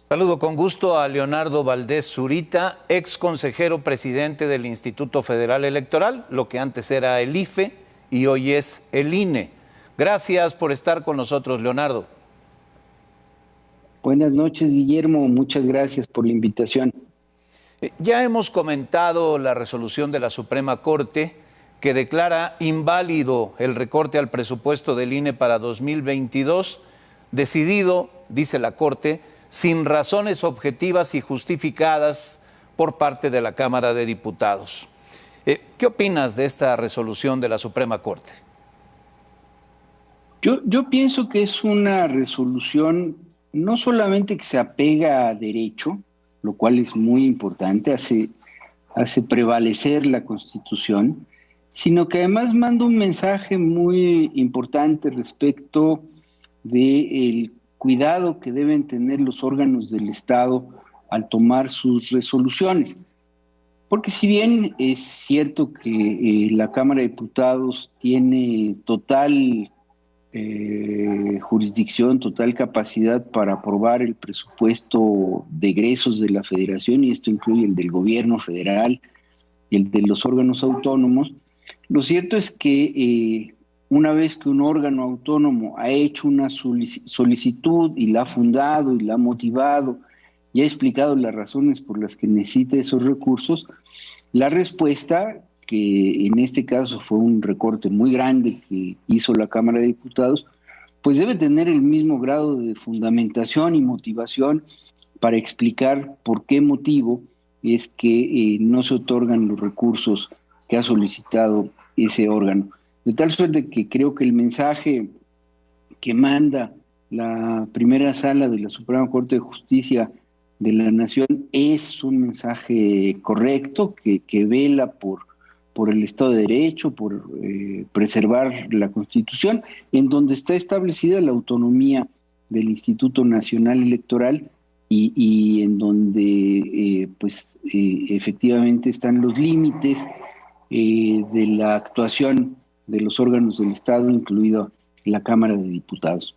Saludo con gusto a Leonardo Valdés Zurita, ex consejero presidente del Instituto Federal Electoral, lo que antes era el IFE y hoy es el INE. Gracias por estar con nosotros, Leonardo. Buenas noches, Guillermo. Muchas gracias por la invitación. Ya hemos comentado la resolución de la Suprema Corte que declara inválido el recorte al presupuesto del INE para 2022, decidido, dice la Corte, sin razones objetivas y justificadas por parte de la Cámara de Diputados. ¿Qué opinas de esta resolución de la Suprema Corte? Yo pienso que es una resolución no solamente que se apega a derecho, lo cual es muy importante, hace prevalecer la Constitución, sino que además manda un mensaje muy importante respecto del cuidado que deben tener los órganos del Estado al tomar sus resoluciones. Porque si bien es cierto que la Cámara de Diputados tiene total jurisdicción, total capacidad para aprobar el presupuesto de egresos de la Federación, y esto incluye el del gobierno federal y el de los órganos autónomos, lo cierto es que una vez que un órgano autónomo ha hecho una solicitud y la ha fundado y la ha motivado y ha explicado las razones por las que necesita esos recursos, la respuesta, que en este caso fue un recorte muy grande que hizo la Cámara de Diputados, pues debe tener el mismo grado de fundamentación y motivación para explicar por qué motivo es que no se otorgan los recursos que ha solicitado ese órgano. De tal suerte que creo que el mensaje que manda la primera sala de la Suprema Corte de Justicia de la Nación es un mensaje correcto que vela por el Estado de Derecho, por preservar la Constitución, en donde está establecida la autonomía del Instituto Nacional Electoral y en donde efectivamente están los límites de la actuación de los órganos del Estado, incluido la Cámara de Diputados.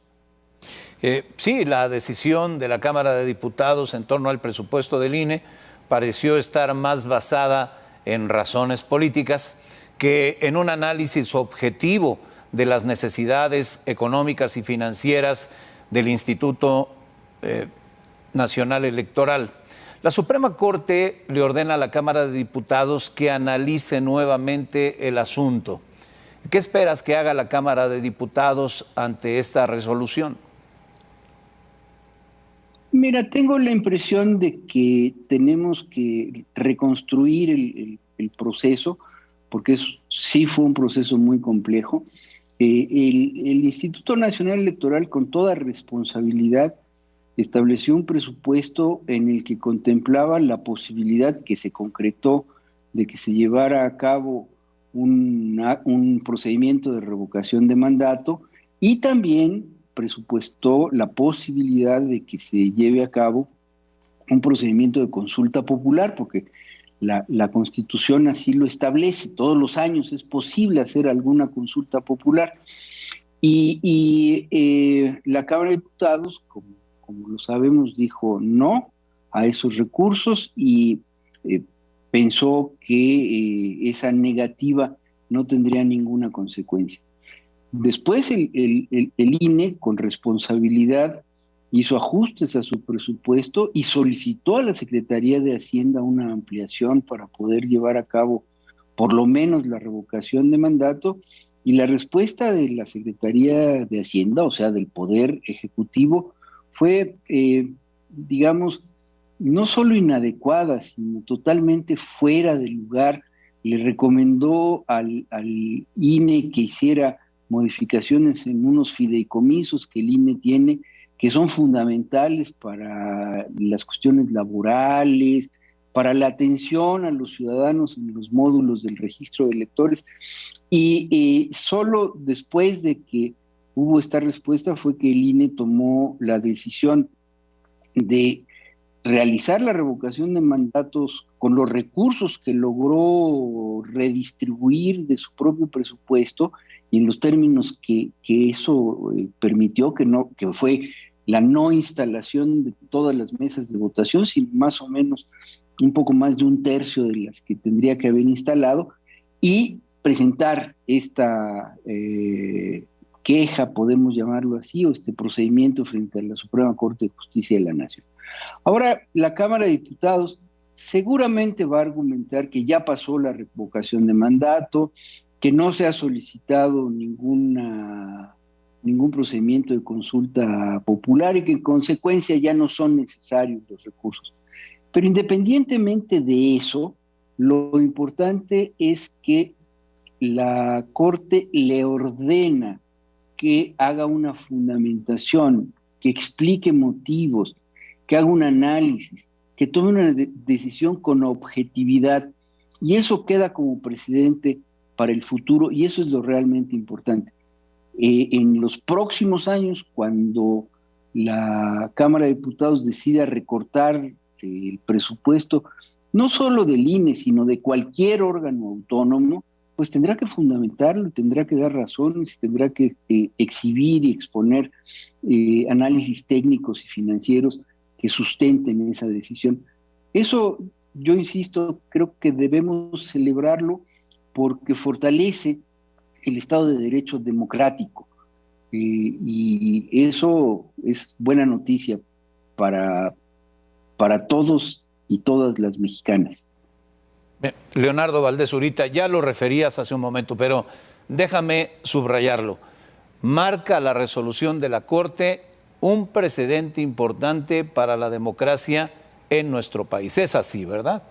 Sí, la decisión de la Cámara de Diputados en torno al presupuesto del INE pareció estar más basada en razones políticas que en un análisis objetivo de las necesidades económicas y financieras del Instituto Nacional Electoral. La Suprema Corte le ordena a la Cámara de Diputados que analice nuevamente el asunto. ¿Qué esperas que haga la Cámara de Diputados ante esta resolución? Mira, tengo la impresión de que tenemos que reconstruir el proceso, porque sí fue un proceso muy complejo. El Instituto Nacional Electoral, con toda responsabilidad, estableció un presupuesto en el que contemplaba la posibilidad que se concretó de que se llevara a cabo un procedimiento de revocación de mandato, y también presupuestó la posibilidad de que se lleve a cabo un procedimiento de consulta popular, porque la Constitución así lo establece. Todos los años es posible hacer alguna consulta popular. La Cámara de Diputados, como lo sabemos, dijo no a esos recursos y pensó que esa negativa no tendría ninguna consecuencia. Después el INE, con responsabilidad, hizo ajustes a su presupuesto y solicitó a la Secretaría de Hacienda una ampliación para poder llevar a cabo por lo menos la revocación de mandato, y la respuesta de la Secretaría de Hacienda, o sea, del Poder Ejecutivo, fue, digamos, no solo inadecuada, sino totalmente fuera de lugar. Le recomendó al INE que hiciera modificaciones en unos fideicomisos que el INE tiene, que son fundamentales para las cuestiones laborales, para la atención a los ciudadanos en los módulos del registro de electores. Y solo después de que hubo esta respuesta fue que el INE tomó la decisión de realizar la revocación de mandatos con los recursos que logró redistribuir de su propio presupuesto y en los términos que eso permitió, que fue la no instalación de todas las mesas de votación, sino más o menos un poco más de un tercio de las que tendría que haber instalado, y presentar esta queja, podemos llamarlo así, o este procedimiento frente a la Suprema Corte de Justicia de la Nación. Ahora, la Cámara de Diputados seguramente va a argumentar que ya pasó la revocación de mandato, que no se ha solicitado ningún procedimiento de consulta popular y que en consecuencia ya no son necesarios los recursos. Pero independientemente de eso, lo importante es que la Corte le ordena que haga una fundamentación, que explique motivos, que haga un análisis, que tome una decisión con objetividad. Y eso queda como precedente para el futuro, y eso es lo realmente importante. En los próximos años, cuando la Cámara de Diputados decida recortar el presupuesto, no solo del INE, sino de cualquier órgano autónomo, pues tendrá que fundamentarlo, tendrá que dar razones, tendrá que exhibir y exponer análisis técnicos y financieros que sustenten esa decisión. Eso, yo insisto, creo que debemos celebrarlo porque fortalece el Estado de Derecho democrático, y eso es buena noticia para todos y todas las mexicanas. Leonardo Valdés Zurita, ya lo referías hace un momento, pero déjame subrayarlo. Marca la resolución de la Corte un precedente importante para la democracia en nuestro país. Es así, ¿verdad?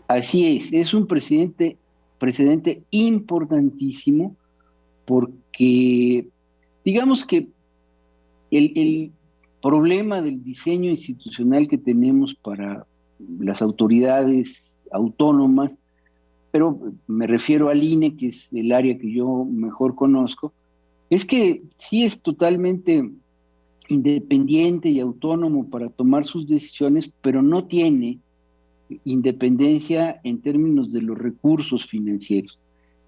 Así es un precedente importantísimo porque digamos que el problema del diseño institucional que tenemos para las autoridades autónomas, pero me refiero al INE, que es el área que yo mejor conozco, es que sí es totalmente independiente y autónomo para tomar sus decisiones, pero no tiene independencia en términos de los recursos financieros.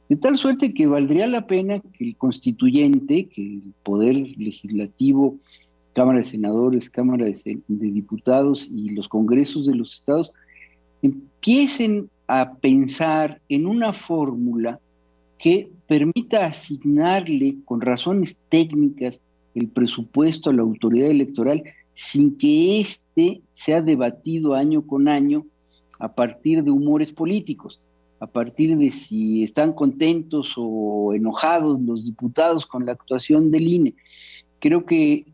De tal suerte que valdría la pena que el constituyente, que el Poder Legislativo, Cámara de Senadores, Cámara de Diputados y los congresos de los estados empiecen a pensar en una fórmula que permita asignarle con razones técnicas el presupuesto a la autoridad electoral sin que éste sea debatido año con año a partir de humores políticos, a partir de si están contentos o enojados los diputados con la actuación del INE. Creo que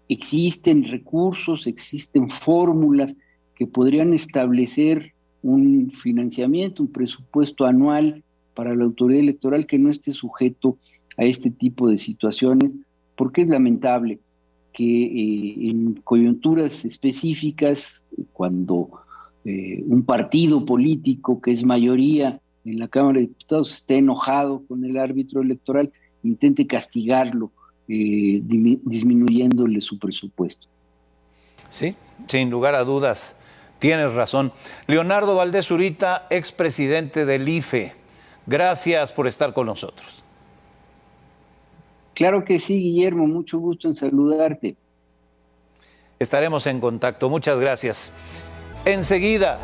existen recursos, existen fórmulas que podrían establecer un financiamiento, un presupuesto anual para la autoridad electoral que no esté sujeto a este tipo de situaciones, porque es lamentable que en coyunturas específicas, cuando un partido político que es mayoría en la Cámara de Diputados esté enojado con el árbitro electoral, intente castigarlo, disminuyéndole su presupuesto. Sí, sin lugar a dudas, tienes razón. Leonardo Valdés Zurita, expresidente del IFE, gracias por estar con nosotros. Claro que sí, Guillermo, mucho gusto en saludarte. Estaremos en contacto, muchas gracias. Enseguida